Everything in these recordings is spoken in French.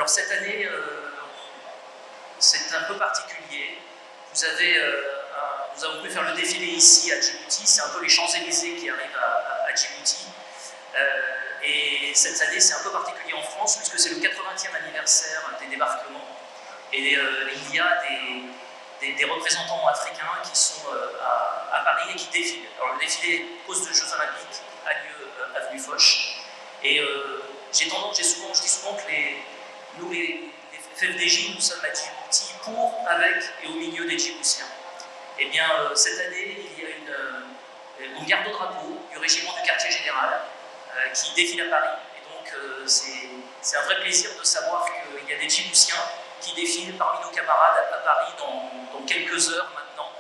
Alors cette année, c'est un peu particulier. Nous avons pu faire le défilé ici à Djibouti, c'est un peu les Champs-Élysées qui arrivent à Djibouti. Et cette année, c'est un peu particulier en France, puisque c'est le 80e anniversaire des débarquements. Et il y a des représentants africains qui sont à Paris et qui défilent. Alors le défilé cause de Jeux Olympiques a lieu avenue Foch. Et je dis souvent que nous, les FFDJ, nous sommes à Djibouti pour, avec et au milieu des Djiboutiens. Eh bien, cette année, il y a une garde au drapeau du régiment du quartier général qui défile à Paris. Et donc, c'est un vrai plaisir de savoir qu'il y a des Djiboutiens qui défilent parmi nos camarades à Paris dans quelques heures maintenant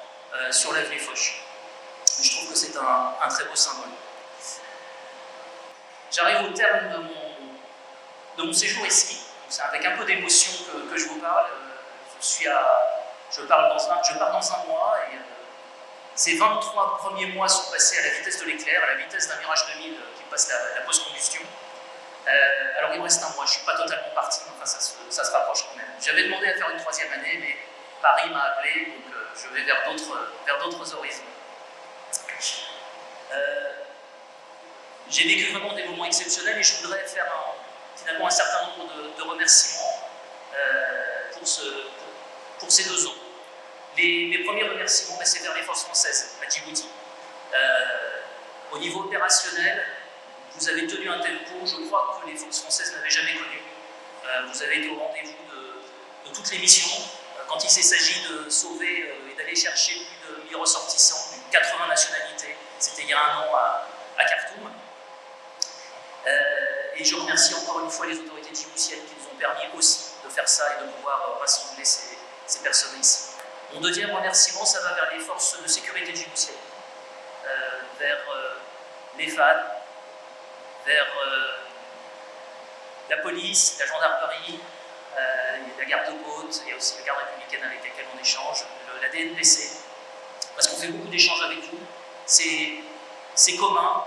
sur l'avenue Foch. Je trouve que c'est un très beau symbole. J'arrive au terme de mon séjour ici. C'est avec un peu d'émotion que je vous parle. Je pars dans un mois et ces 23 premiers mois sont passés à la vitesse de l'éclair, à la vitesse d'un Mirage 2000 qui passe la post-combustion. Alors il me reste un mois, je ne suis pas totalement parti, mais enfin ça se rapproche quand même. J'avais demandé à faire une 3e année, mais Paris m'a appelé, donc je vais vers d'autres horizons. J'ai vécu vraiment des moments exceptionnels et je voudrais faire finalement un certain nombre de remerciements pour ces 2 ans. Les premiers remerciements, c'est vers les forces françaises à Djibouti. Au niveau opérationnel, vous avez tenu un tempo, je crois, que les forces françaises n'avaient jamais connu. Vous avez été au rendez-vous de toutes les missions. Quand il s'agit de sauver et d'aller chercher plus de 1000 ressortissants, plus de 80 nationalités, c'était il y a un an à Khartoum. Et je remercie encore une fois les autorités djiboutiennes qui nous ont permis aussi de faire ça et de pouvoir rassembler ces personnes ici. Mon 2e remerciement, ça va vers les forces de sécurité djiboutiennes, vers les FAD, vers la police, la gendarmerie, la garde côte et aussi la garde républicaine avec laquelle on échange, la DNPC, parce qu'on fait beaucoup d'échanges avec vous. C'est commun.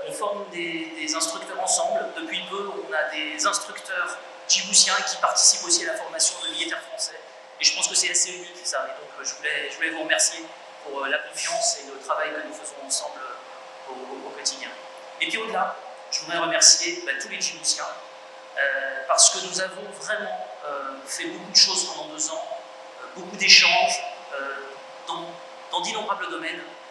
On forme des instructeurs ensemble. Depuis peu, on a des instructeurs djiboutiens qui participent aussi à la formation de militaires français. Et je pense que c'est assez unique ça. Et donc je voulais vous remercier pour la confiance et le travail que nous faisons ensemble au quotidien. Et puis au-delà, je voudrais remercier tous les Djiboutiens parce que nous avons vraiment fait beaucoup de choses pendant 2 ans, beaucoup d'échanges dans d'innombrables domaines.